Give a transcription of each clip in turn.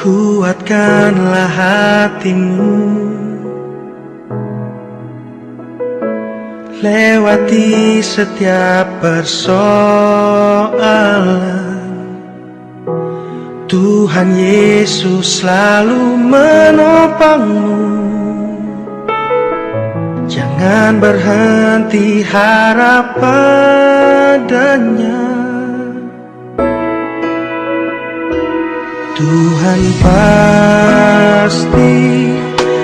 Kuatkanlah hatimu, lewati setiap persoalan. Tuhan Yesus selalu menopangmu. Jangan berhenti harap padanya. Tuhan pasti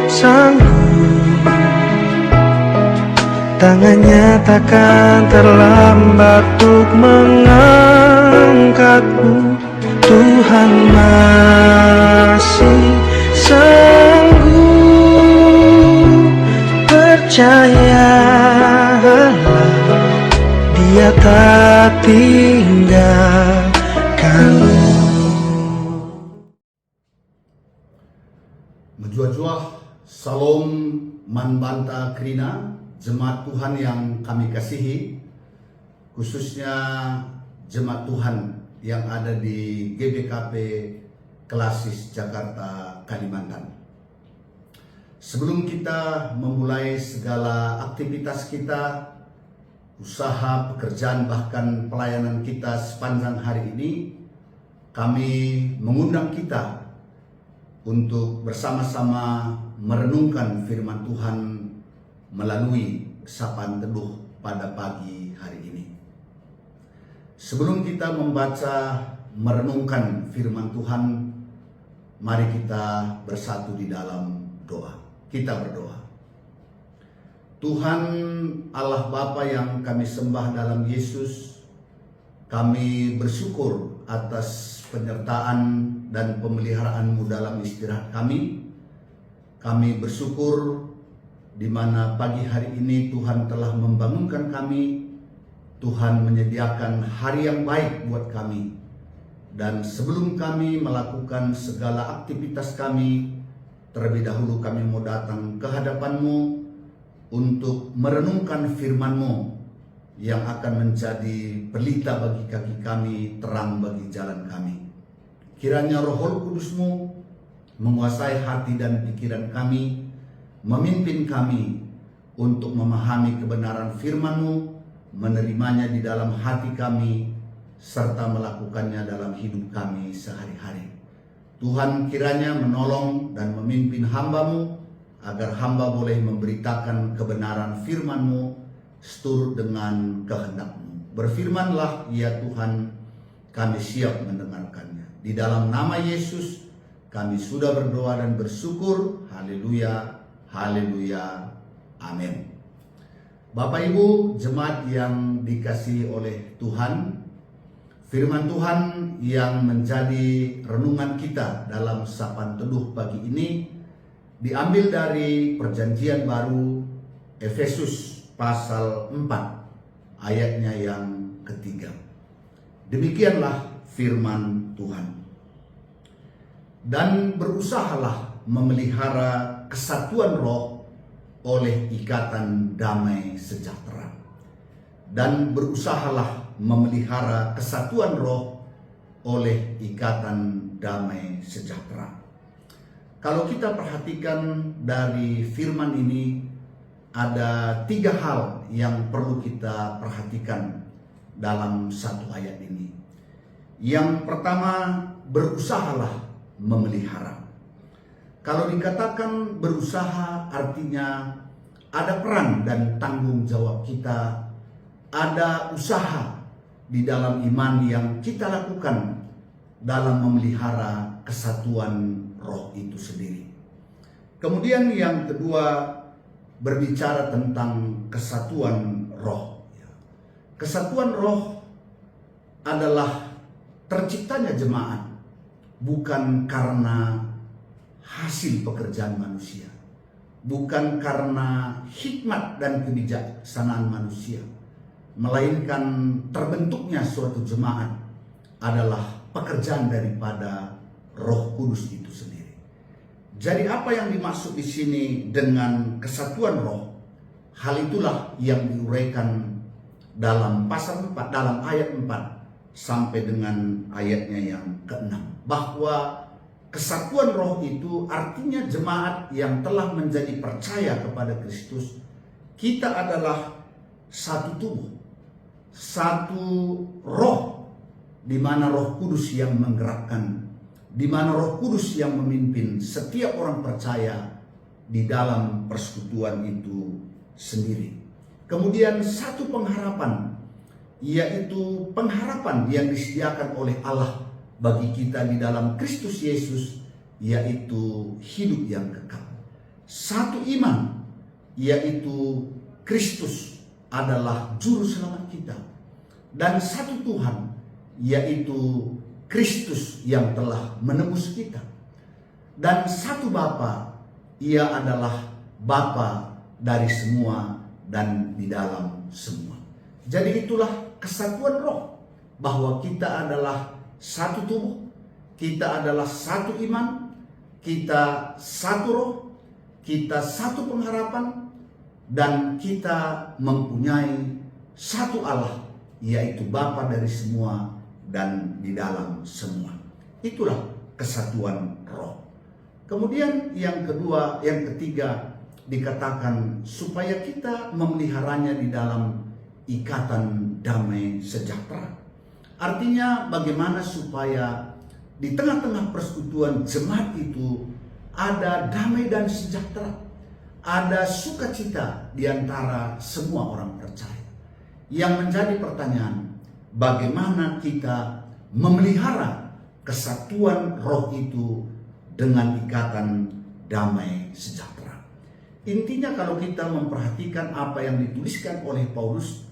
sanggup, tangannya takkan terlambat untuk mengangkatmu. Tuhan masih sanggup, percayalah, Dia tak tinggalkanmu. Menjual-jual, Salam Manbanta Krina, jemaat Tuhan yang kami kasihi, khususnya jemaat Tuhan yang ada di GBKP Klasis Jakarta, Kalimantan. Sebelum kita memulai segala aktivitas kita, usaha, pekerjaan, bahkan pelayanan kita sepanjang hari ini, kami mengundang kita untuk bersama-sama merenungkan firman Tuhan melalui sapaan teduh pada pagi hari ini. Sebelum kita membaca, merenungkan firman Tuhan, mari kita bersatu di dalam doa. Kita berdoa. Tuhan Allah Bapa yang kami sembah dalam Yesus, kami bersyukur atas penyertaan dan pemeliharaan-Mu dalam istirahat kami. Kami bersyukur di mana pagi hari ini Tuhan telah membangunkan kami. Tuhan menyediakan hari yang baik buat kami. Dan sebelum kami melakukan segala aktivitas kami, terlebih dahulu kami mau datang ke hadapan-Mu untuk merenungkan firman-Mu yang akan menjadi pelita bagi kaki kami, terang bagi jalan kami. Kiranya Roh Kudus-Mu menguasai hati dan pikiran kami, memimpin kami untuk memahami kebenaran firman-Mu, menerimanya di dalam hati kami, serta melakukannya dalam hidup kami sehari-hari. Tuhan kiranya menolong dan memimpin hamba-Mu, agar hamba boleh memberitakan kebenaran firman-Mu seturut dengan kehendak-Mu. Berfirmanlah ya Tuhan, kami siap mendengarkannya. Di dalam nama Yesus kami sudah berdoa dan bersyukur. Haleluya, haleluya, amin. Bapak Ibu jemaat yang dikasihi oleh Tuhan, firman Tuhan yang menjadi renungan kita dalam sapaan teduh pagi ini diambil dari Perjanjian Baru Efesus pasal 4 ayatnya yang ketiga. Demikianlah firman Tuhan. Dan berusahalah memelihara kesatuan roh oleh ikatan damai sejahtera. Dan berusahalah memelihara kesatuan roh oleh ikatan damai sejahtera. Kalau kita perhatikan dari firman ini, ada 3 hal yang perlu kita perhatikan dalam satu ayat ini. Yang pertama, berusahalah memelihara. Kalau dikatakan berusaha, artinya ada peran dan tanggung jawab kita, ada usaha di dalam iman yang kita lakukan dalam memelihara kesatuan roh itu sendiri. Kemudian yang kedua, berbicara tentang kesatuan roh. Kesatuan roh adalah terciptanya jemaat bukan karena hasil pekerjaan manusia, bukan karena hikmat dan kebijaksanaan manusia, melainkan terbentuknya suatu jemaat adalah pekerjaan daripada Roh Kudus itu sendiri. Jadi apa yang dimaksud di sini dengan kesatuan roh? Hal itulah yang diuraikan dalam pasal 4, dalam ayat 4 sampai dengan ayatnya yang ke-6, bahwa kesatuan roh itu artinya jemaat yang telah menjadi percaya kepada Kristus. Kita adalah satu tubuh, satu roh, di mana Roh Kudus yang menggerakkan, di mana Roh Kudus yang memimpin setiap orang percaya di dalam persekutuan itu sendiri. Kemudian satu pengharapan, yaitu pengharapan yang disediakan oleh Allah bagi kita di dalam Kristus Yesus, yaitu hidup yang kekal. Satu iman, yaitu Kristus adalah juru selamat kita. Dan satu Tuhan, yaitu Kristus yang telah menebus kita. Dan satu Bapa, Ia adalah Bapa dari semua dan di dalam semua. Jadi itulah kesatuan roh, bahwa kita adalah satu tubuh, kita adalah satu iman, kita satu roh, kita satu pengharapan, dan kita mempunyai satu Allah, yaitu Bapa dari semua dan di dalam semua. Itulah kesatuan roh. Kemudian yang kedua, yang ketiga dikatakan supaya kita memeliharanya di dalam ikatan damai sejahtera. Artinya bagaimana supaya di tengah-tengah persekutuan jemaat itu ada damai dan sejahtera, ada sukacita di antara semua orang percaya. Yang menjadi pertanyaan, bagaimana kita memelihara kesatuan roh itu dengan ikatan damai sejahtera? Intinya kalau kita memperhatikan apa yang dituliskan oleh Paulus,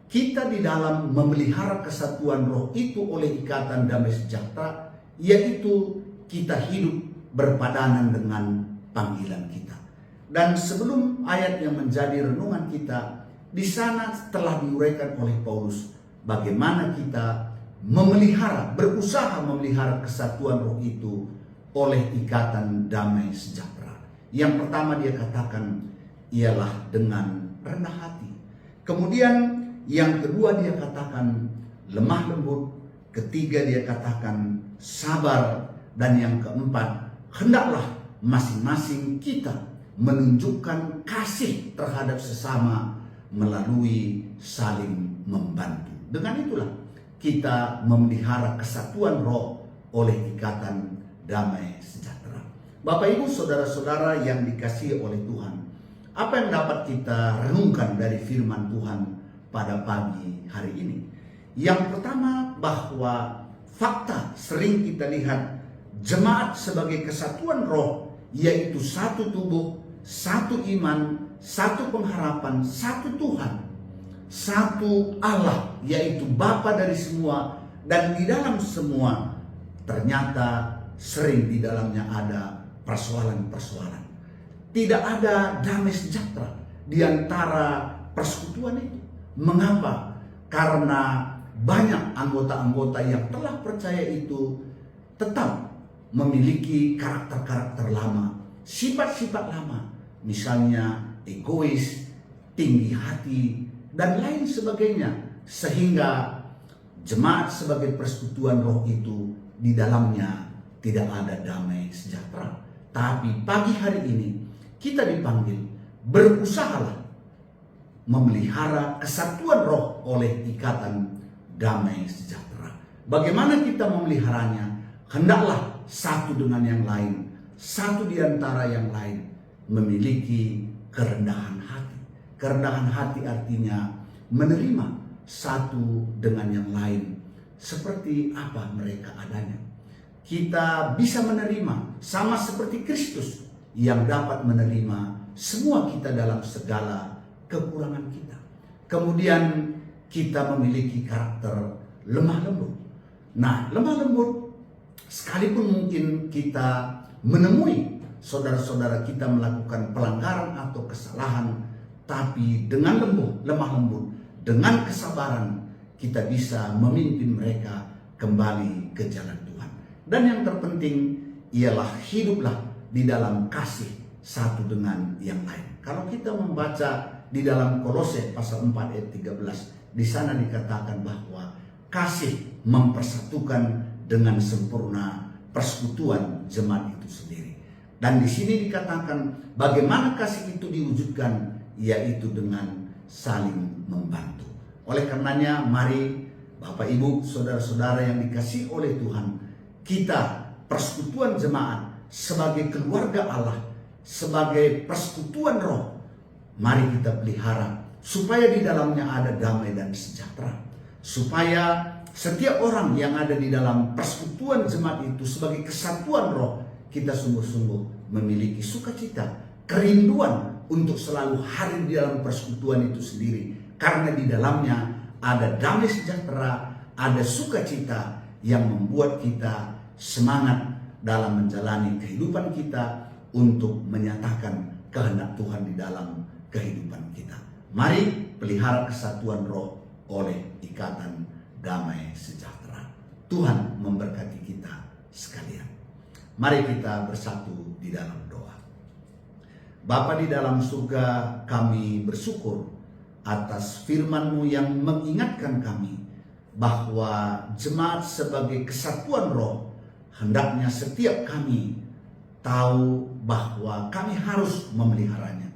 kita di dalam memelihara kesatuan roh itu oleh ikatan damai sejahtera, yaitu kita hidup berpadanan dengan panggilan kita. Dan sebelum ayat yang menjadi renungan kita, di sana telah diuraikan oleh Paulus bagaimana kita memelihara, berusaha memelihara kesatuan roh itu oleh ikatan damai sejahtera. Yang pertama dia katakan ialah dengan rendah hati. Kemudian yang kedua dia katakan lemah lembut. Ketiga dia katakan sabar. Dan yang keempat, hendaklah masing-masing kita menunjukkan kasih terhadap sesama melalui saling membantu. Dengan itulah kita memelihara kesatuan roh oleh ikatan damai sejahtera. Bapak Ibu saudara-saudara yang dikasihi oleh Tuhan, apa yang dapat kita renungkan dari firman Tuhan pada pagi hari ini? Yang pertama, bahwa fakta sering kita lihat jemaat sebagai kesatuan roh, yaitu satu tubuh, satu iman, satu pengharapan, satu Tuhan, satu Allah, yaitu Bapa dari semua dan di dalam semua. Ternyata sering di dalamnya ada persoalan-persoalan. Tidak ada damai sejahtera di antara persekutuan itu. Mengapa? Karena banyak anggota-anggota yang telah percaya itu tetap memiliki karakter-karakter lama, sifat-sifat lama, misalnya egois, tinggi hati, dan lain sebagainya, sehingga jemaat sebagai persekutuan roh itu di dalamnya tidak ada damai sejahtera. Tapi pagi hari ini kita dipanggil berusahalah memelihara kesatuan roh oleh ikatan damai sejahtera. Bagaimana kita memeliharanya? Hendaklah satu dengan yang lain, satu di antara yang lain memiliki kerendahan hati. Kerendahan hati artinya menerima satu dengan yang lain seperti apa mereka adanya. Kita bisa menerima sama seperti Kristus yang dapat menerima semua kita dalam segala kekurangan kita. Kemudian kita memiliki karakter lemah lembut. Nah, lemah lembut, sekalipun mungkin kita menemui saudara-saudara kita melakukan pelanggaran atau kesalahan, tapi dengan lemah lembut, dengan kesabaran, kita bisa memimpin mereka kembali ke jalan Tuhan. Dan yang terpenting ialah hiduplah di dalam kasih satu dengan yang lain. Kalau kita membaca di dalam Kolose pasal 4 ayat 13, di sana dikatakan bahwa kasih mempersatukan dengan sempurna persekutuan jemaat itu sendiri. Dan di sini dikatakan bagaimana kasih itu diwujudkan, yaitu dengan saling membantu. Oleh karenanya mari Bapak Ibu, saudara-saudara yang dikasihi oleh Tuhan, kita persekutuan jemaat sebagai keluarga Allah, sebagai persekutuan roh, mari kita pelihara supaya di dalamnya ada damai dan sejahtera, supaya setiap orang yang ada di dalam persekutuan jemaat itu sebagai kesatuan roh, kita sungguh-sungguh memiliki sukacita, kerinduan untuk selalu hadir di dalam persekutuan itu sendiri, karena di dalamnya ada damai sejahtera, ada sukacita yang membuat kita semangat dalam menjalani kehidupan kita untuk menyatakan kehendak Tuhan di dalam kehidupan kita. Mari pelihara kesatuan roh oleh ikatan damai sejahtera. Tuhan memberkati kita sekalian. Mari kita bersatu di dalam doa. Bapa di dalam surga, kami bersyukur atas firman-Mu yang mengingatkan kami bahwa jemaat sebagai kesatuan roh, hendaknya setiap kami tahu bahwa kami harus memeliharanya.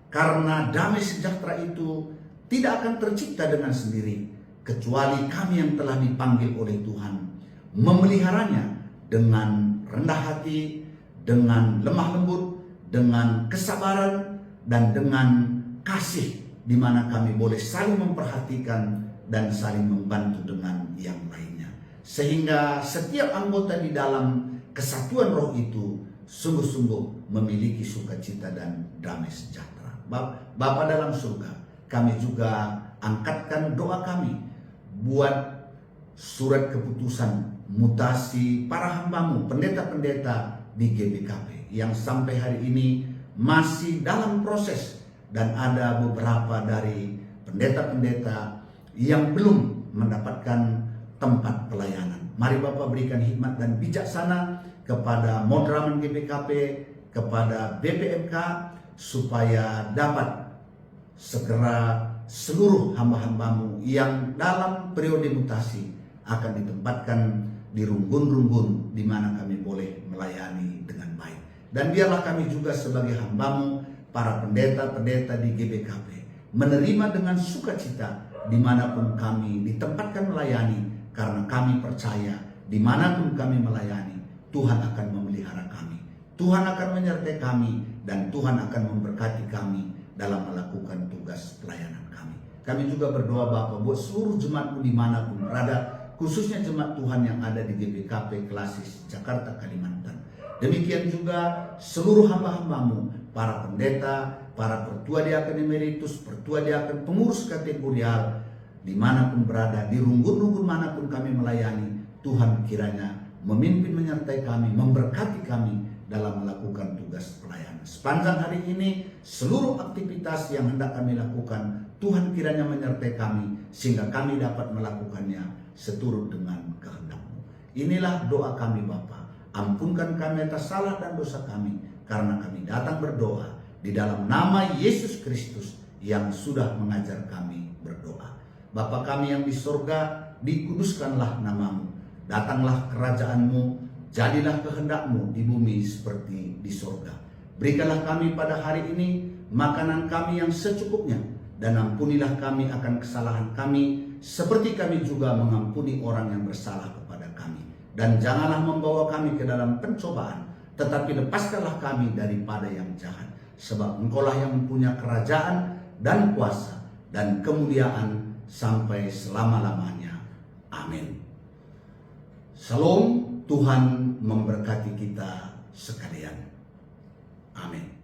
Karena damai sejahtera itu tidak akan tercipta dengan sendiri, kecuali kami yang telah dipanggil oleh Tuhan memeliharanya dengan rendah hati, dengan lemah lembut, dengan kesabaran, dan dengan kasih, di mana kami boleh saling memperhatikan dan saling membantu dengan yang lainnya. Sehingga setiap anggota di dalam kesatuan roh itu sungguh-sungguh memiliki sukacita dan damai sejahtera. Bapa dalam surga, kami juga angkatkan doa kami buat surat keputusan mutasi para hamba-Mu, pendeta-pendeta di GBKP yang sampai hari ini masih dalam proses, dan ada beberapa dari pendeta-pendeta yang belum mendapatkan tempat pelayanan. Mari Bapak berikan hikmat dan bijaksana kepada Modraman GBKP, kepada BPMK, supaya dapat segera seluruh hamba-hamba-Mu yang dalam periode mutasi akan ditempatkan di rumbun-rumbun di mana kami boleh melayani dengan baik. Dan biarlah kami juga sebagai hamba-Mu, para pendeta-pendeta di GBKP, menerima dengan sukacita dimanapun kami ditempatkan melayani, karena kami percaya dimanapun kami melayani, Tuhan akan memelihara kami, Tuhan akan menyertai kami, dan Tuhan akan memberkati kami dalam melakukan tugas pelayanan kami. Kami juga berdoa Bapa buat seluruh jemaat-Mu dimanapun berada, khususnya jemaat Tuhan yang ada di GBKP Klasis Jakarta, Kalimantan. Demikian juga seluruh hamba-hamba-Mu, para pendeta, para pertua diaken emeritus, pertua diaken pengurus kategorial, dimanapun berada, di rumpun-rumpun manapun kami melayani, Tuhan kiranya memimpin menyertai kami, memberkati kami dalam melakukan tugas pelayanan. Sepanjang hari ini, seluruh aktivitas yang hendak kami lakukan, Tuhan kiranya menyertai kami, sehingga kami dapat melakukannya seturut dengan kehendak-Mu. Inilah doa kami Bapa. Ampunkan kami atas salah dan dosa kami, karena kami datang berdoa di dalam nama Yesus Kristus yang sudah mengajar kami berdoa. Bapa kami yang di surga, dikuduskanlah nama-Mu. Datanglah kerajaan-Mu, jadilah kehendak-Mu di bumi seperti di surga. Berikanlah kami pada hari ini makanan kami yang secukupnya, dan ampunilah kami akan kesalahan kami, seperti kami juga mengampuni orang yang bersalah kepada kami. Dan janganlah membawa kami ke dalam pencobaan, tetapi lepaskanlah kami daripada yang jahat. Sebab Engkaulah yang mempunyai kerajaan dan kuasa dan kemuliaan sampai selama-lamanya. Amin. Shalom, Tuhan memberkati kita sekalian. Amin.